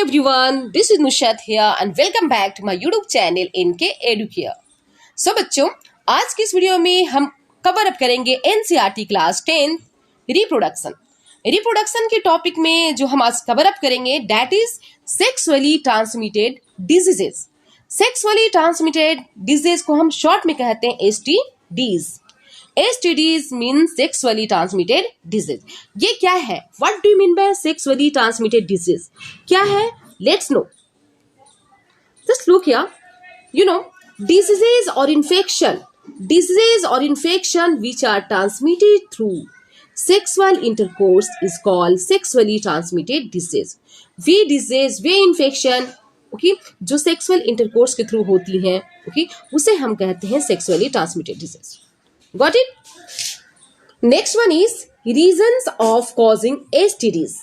everyone, this is Nushat here and welcome back to my YouTube channel NK Educare. So बच्चों, आज की इस video में हम कवर अप करेंगे NCERT क्लास 10 रिप्रोडक्शन। रिप्रोडक्शन के टॉपिक में जो हम आज कवर अप करेंगे that is sexually transmitted diseases. Sexually transmitted disease को हम शॉर्ट में कहते हैं STDs। STDs mean sexually transmitted disease. ये क्या है? What do you mean bye sexually transmitted disease? क्या है? Let's no. Just look here, you know, diseases or infection which are transmitted through sexual intercourse is called sexually transmitted disease. Way infection, okay, जो sexual intercourse के through होती हैं, okay, उसे हम कहते हैं sexually transmitted disease. Got it? Next one is reasons of causing STDs.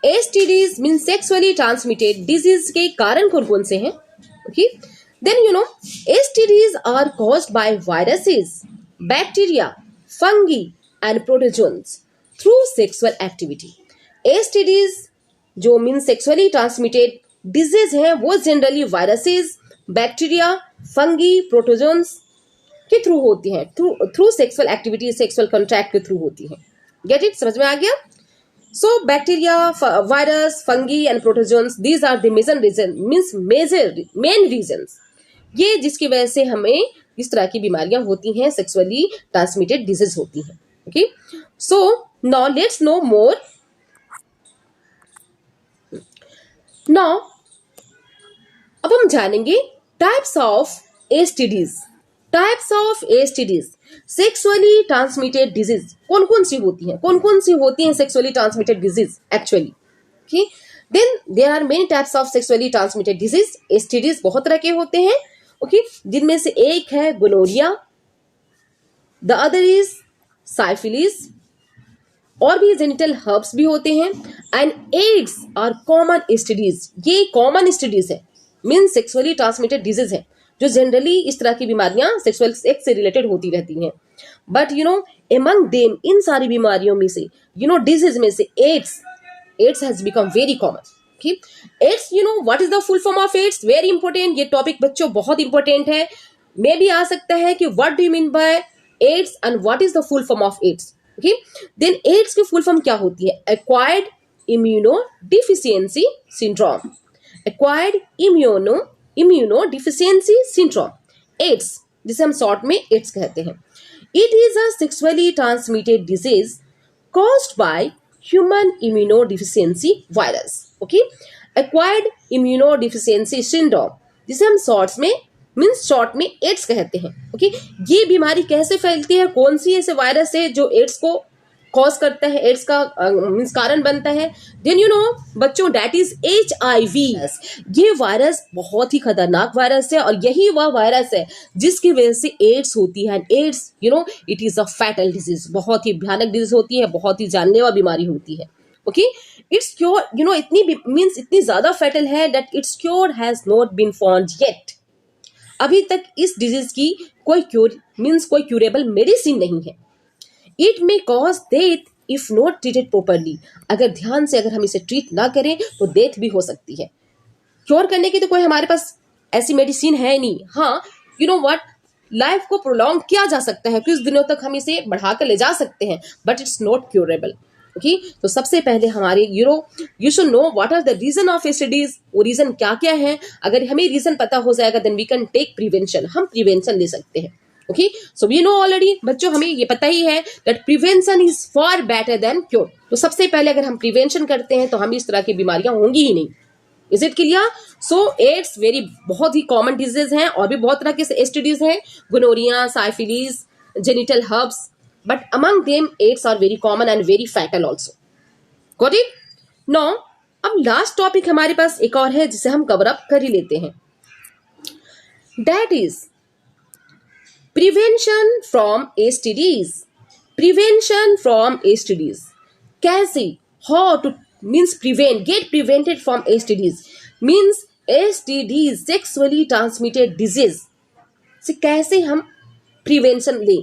STDs means sexually transmitted disease के कारण कौन से हैं? Okay. Then you know, STDs are caused by viruses, bacteria, fungi and protozoans through sexual activity. STDs जो means sexually transmitted disease हैं वो generally viruses, bacteria, fungi, protozoans के through होती हैं, through sexual activity, sexual contact के through होती हैं। Get it? समझ में आ गया? So bacteria, virus, fungi and protozoans, these are the main reasons, ये जिसकी वजह से हमें इस तरह की बीमारियां होती हैं, सेक्सुअली ट्रांसमिटेड डिजीज होती हैं। Okay, so now let's know more. Now अब हम जानेंगे types of STDs. Types of STDs, sexually transmitted disease कौन कौन सी होती हैं sexually transmitted disease actually? Okay, then there are many types of sexually transmitted disease. STDs बहुत तरह के होते हैं, ओके, जिनमें से एक है gonorrhoea, the other is syphilis, और भी जेनिटल हर्ब्स भी होते हैं, and AIDS are common STDs. ये कॉमन एसटीडीज है, मीन सेक्सुअली ट्रांसमिटेड डिजीज है, जो जनरली इस तरह की बीमारियां सेक्सुअल सेक्स से रिलेटेड होती रहती हैं। But you know, among them, इन सारी बीमारियों में से, यू नो, डिजीज में से AIDS has become very common. AIDS, you know, what is the full form of AIDS? Very important, ये टॉपिक बच्चों बहुत इंपॉर्टेंट है। मे भी आ सकता है कि what do you mean by AIDS and what is the full form of AIDS? Okay, then AIDS की full form क्या होती है? Acquired immunodeficiency syndrome. Acquired immunodeficiency syndrome, AIDS, जिसे हम शॉर्ट में एड्स कहते हैं। It is a sexually transmitted disease caused by human immunodeficiency virus. Okay, acquired immunodeficiency syndrome, जिसे हम शॉर्ट में एड्स कहते हैं। ओके, ये बीमारी कैसे फैलती है? कौन सी ऐसे वायरस है जो एड्स को कॉज करता है, एड्स का मीन्स कारण बनता है? देन यू नो बच्चों, दैट इज HIV। ये वायरस बहुत ही खतरनाक वायरस है, और यही वह वायरस है जिसकी वजह से एड्स होती है। AIDS, you know, it is a fatal disease, बहुत ही भयानक डिजीज होती है, बहुत ही जानलेवा बीमारी होती है। Okay, it's cure, you know, इतनी ज्यादा फैटल है that it's cure has not been found yet. अभी तक इस डिजीज की कोई क्यूरेबल मेडिसिन नहीं है। It may cause death if not treated properly. अगर हम इसे ट्रीट ना करें तो डेथ भी हो सकती है। क्योर करने की तो कोई हमारे पास ऐसी मेडिसिन है नहीं। हाँ, यू नो व्हाट, लाइफ को प्रोलॉन्ग किया जा सकता है, कुछ दिनों तक हम इसे बढ़ाकर ले जा सकते हैं, but it's not curable. Okay, तो सबसे पहले हमारे you should know what are the reason of STDs. वो रीजन क्या क्या है? अगर हमें रीजन पता हो जाएगा then we can take prevention. हम प्रिवेंशन ले सकते हैं। Okay, so we know already बच्चों, हमें ये पता ही है that prevention is far better than cure. तो सबसे पहले अगर हम प्रिवेंशन करते हैं तो हम इस तरह की बीमारियां होंगी ही नहीं। Is it clear? So AIDS बहुत ही कॉमन डिजीज हैं, और भी बहुत तरह के एसटीडीज हैं, gonorrhoea, syphilis, genital herpes, but among them AIDS are very common and very fatal also. Got it? Now अब लास्ट टॉपिक हमारे पास एक और है जिसे हम कवर अप कर ही लेते हैं, that is prevention from STDs. Prevention from STDs कैसे? How to means prevent, get prevented from STDs means STDs, sexually transmitted disease से कैसे हम प्रिवेंशन लें,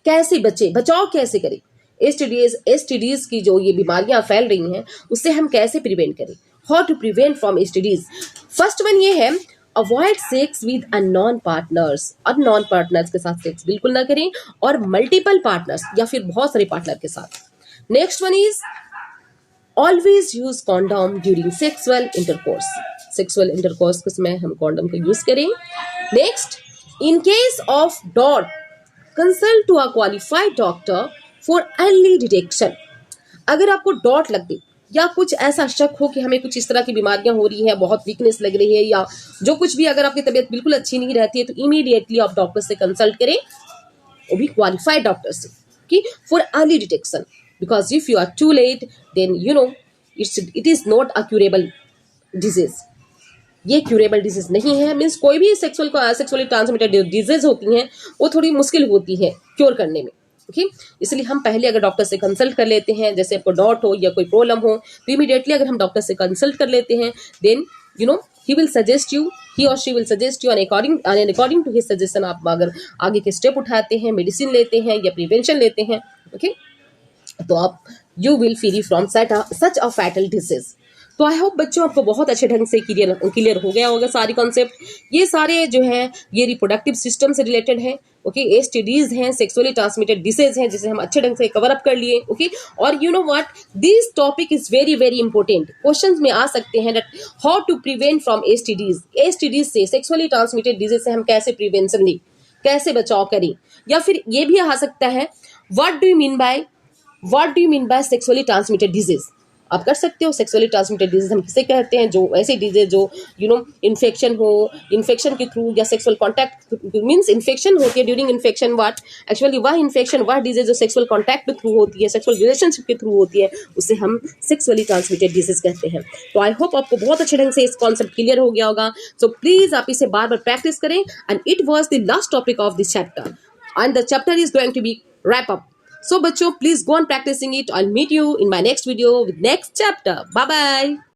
कैसे बचाव कैसे करें? एसटीडीज की जो ये बीमारियां फैल रही हैं उससे हम कैसे प्रिवेंट करें? How to prevent from STDs. First one ये है, avoid sex with unknown partners. Unknown partners के साथ सेक्स बिल्कुल ना करें, और मल्टीपल पार्टनर्स या फिर बहुत सारे पार्टनर के साथ। Next one is always use condom during sexual intercourse. Sexual intercourse के समय हम कॉन्डोम का यूज करें। Next, in case of doubt consult to a qualified doctor for early detection. अगर आपको डॉट लग गई या कुछ ऐसा शक हो कि हमें कुछ इस तरह की बीमारियां हो रही है, बहुत वीकनेस लग रही है या जो कुछ भी, अगर आपकी तबीयत बिल्कुल अच्छी नहीं रहती है, तो इमीडिएटली आप डॉक्टर से कंसल्ट करें, वो भी क्वालिफाइड डॉक्टर से, कि for early detection. Because if you are too late then you know it is not a curable disease. ये क्यूरेबल डिजीज नहीं है। मीन्स कोई भी सेक्सुअली ट्रांसमिटेड डिजीज होती हैं वो थोड़ी मुश्किल होती है क्योर करने में। ओके, इसलिए हम पहले अगर डॉक्टर से कंसल्ट कर लेते हैं, जैसे आपको डॉट हो या कोई प्रॉब्लम हो, तो इमीडिएटली अगर हम डॉक्टर से कंसल्ट कर लेते हैं, then you know he will suggest you, he और she will suggest you, according to his suggestion आप अगर आगे के स्टेप उठाते हैं, मेडिसिन लेते हैं या प्रिवेंशन लेते हैं, ओके, तो आप you will free from such a fatal disease. तो आई होप बच्चों आपको बहुत अच्छे ढंग से क्लियर हो गया होगा सारी कॉन्सेप्ट। ये सारे जो है ये रिप्रोडक्टिव सिस्टम से रिलेटेड है। ओके, एसटीडीज हैं, सेक्सुअली ट्रांसमिटेड डिसीज हैं, जिसे हम अच्छे ढंग से कवर अप कर लिए। ओके, और you know what, this topic is very very important. Questions में आ सकते हैं that how to prevent from STDs. STDs से, सेक्सुअली ट्रांसमिटेड डिजीज से हम कैसे प्रिवेंशन दें, कैसे बचाव करें, या फिर ये भी आ सकता है what do you mean bye sexually transmitted disease. आप कर सकते हो। सेक्सुअली ट्रांसमिटेड डिजीज हम किसे कहते हैं, जो ऐसे डिजीज जो यू नो इन्फेक्शन हो, इन्फेक्शन के थ्रू या सेक्सुअल कॉन्टैक्ट मीन्स इन्फेक्शन होती है, ड्यूरिंग इन्फेक्शन व्हाट एक्चुअली वह इन्फेक्शन वह डिजीज जो सेक्सुअल कॉन्टैक्ट के थ्रू होती है, सेक्सुअल रिलेशनशिप के थ्रू होती है, उसे हम सेक्सुअली ट्रांसमिटेड डिजीज कहते हैं। तो आई होप आपको बहुत अच्छे ढंग से इस कॉन्सेप्ट क्लियर हो गया होगा। सो प्लीज आप इसे बार बार प्रैक्टिस करें। And it was the last topic of this chapter and the chapter is going to be wrap up. So, bachcho, please go on practicing it. I'll meet you in my next video with next chapter. Bye bye.